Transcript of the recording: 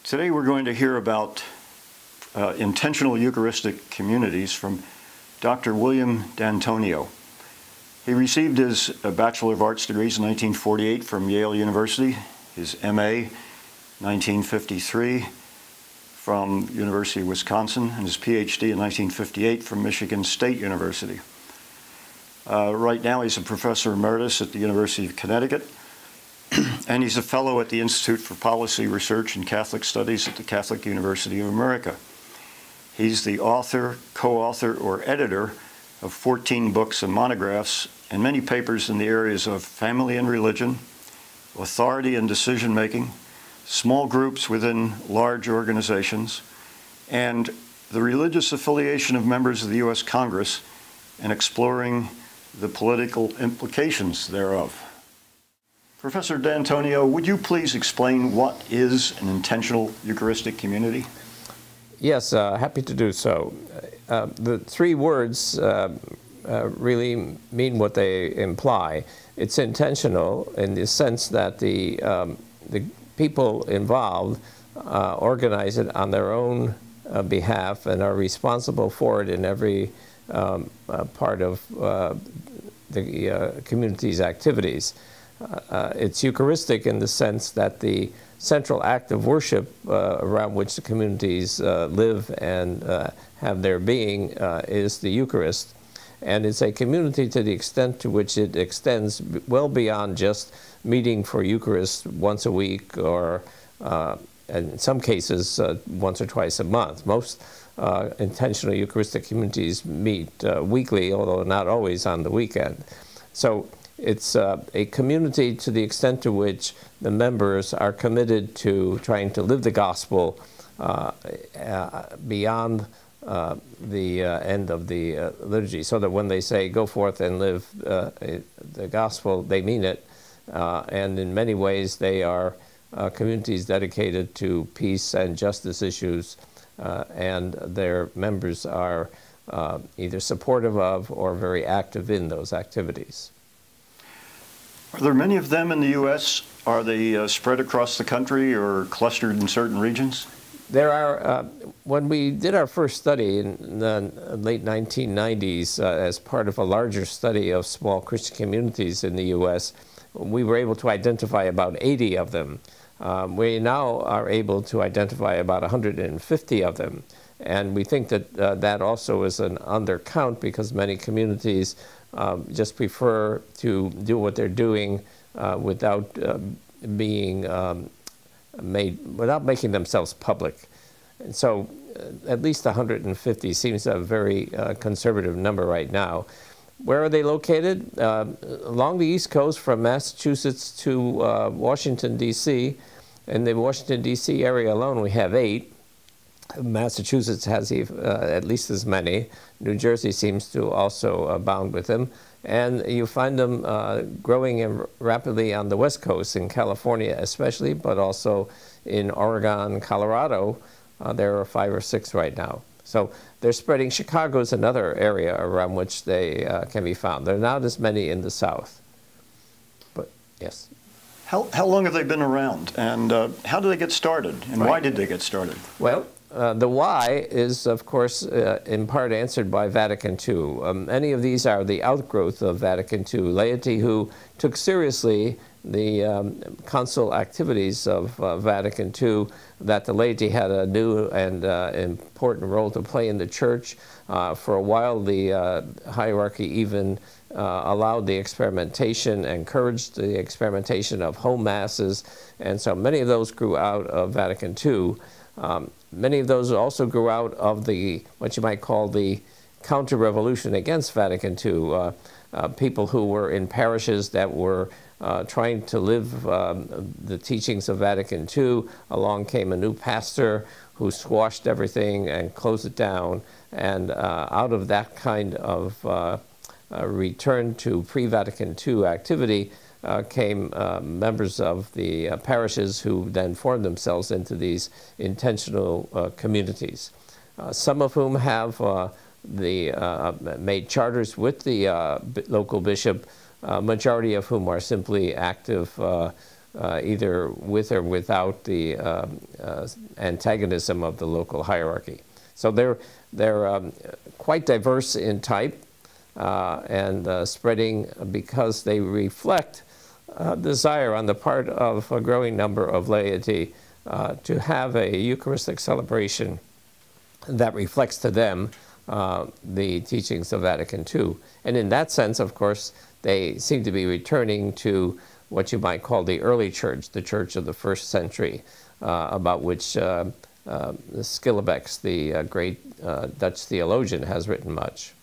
Today we're going to hear about intentional Eucharistic communities from Dr. William D'Antonio. He received his Bachelor of Arts degrees in 1948 from Yale University, his MA 1953 from University of Wisconsin, and his PhD in 1958 from Michigan State University. Right now he's a professor emeritus at the University of Connecticut, and he's a fellow at the Institute for Policy Research and Catholic Studies at the Catholic University of America. He's the author, co-author, or editor of 14 books and monographs and many papers in the areas of family and religion, authority and decision-making, small groups within large organizations, and the religious affiliation of members of the U.S. Congress and exploring the political implications thereof. Professor D'Antonio, would you please explain what is an intentional Eucharistic community? Yes, happy to do so. The three words really mean what they imply. It's intentional in the sense that the people involved organize it on their own behalf and are responsible for it in every part of the community's activities. It's Eucharistic in the sense that the central act of worship around which the communities live and have their being is the Eucharist. And it's a community to the extent to which it extends well beyond just meeting for Eucharist once a week or, in some cases, once or twice a month. Most intentional Eucharistic communities meet weekly, although not always on the weekend. So it's a community to the extent to which the members are committed to trying to live the gospel beyond the end of the liturgy, so that when they say, go forth and live the gospel, they mean it. And in many ways, they are communities dedicated to peace and justice issues, and their members are either supportive of or very active in those activities. Are there many of them in the U.S.? Are they spread across the country or clustered in certain regions? There are, when we did our first study in the late 1990s as part of a larger study of small Christian communities in the U.S., we were able to identify about 80 of them. We now are able to identify about 150 of them. And we think that that also is an undercount because many communities just prefer to do what they're doing without without making themselves public. And so at least 150 seems a very conservative number right now. Where are they located? Along the East Coast from Massachusetts to Washington, D.C. In the Washington, D.C. area alone, we have 8. Massachusetts has at least as many. New Jersey seems to also abound with them. And you find them growing rapidly on the West Coast, in California especially, but also in Oregon, Colorado. There are 5 or 6 right now. So they're spreading. Chicago is another area around which they can be found. There are not as many in the South. But yes. How long have they been around, and how did they get started, and why did they get started? Well, the why is, of course, in part answered by Vatican II. Many of these are the outgrowth of Vatican II, laity who took seriously the council activities of Vatican II, that the laity had a new and important role to play in the Church. For a while, the hierarchy even allowed the experimentation, encouraged the experimentation of home masses, and so many of those grew out of Vatican II. Many of those also grew out of the, what you might call the counter-revolution against Vatican II. People who were in parishes that were trying to live the teachings of Vatican II. Along came a new pastor who squashed everything and closed it down. And out of that kind of return to pre-Vatican II activity came members of the parishes who then formed themselves into these intentional communities. Some of whom have made charters with the local bishop, majority of whom are simply active either with or without the antagonism of the local hierarchy. So they're quite diverse in type and spreading because they reflect desire on the part of a growing number of laity to have a Eucharistic celebration that reflects to them the teachings of Vatican II. And in that sense, of course, they seem to be returning to what you might call the early church, the church of the first century, about which Schillebeeckx, the great Dutch theologian, has written much.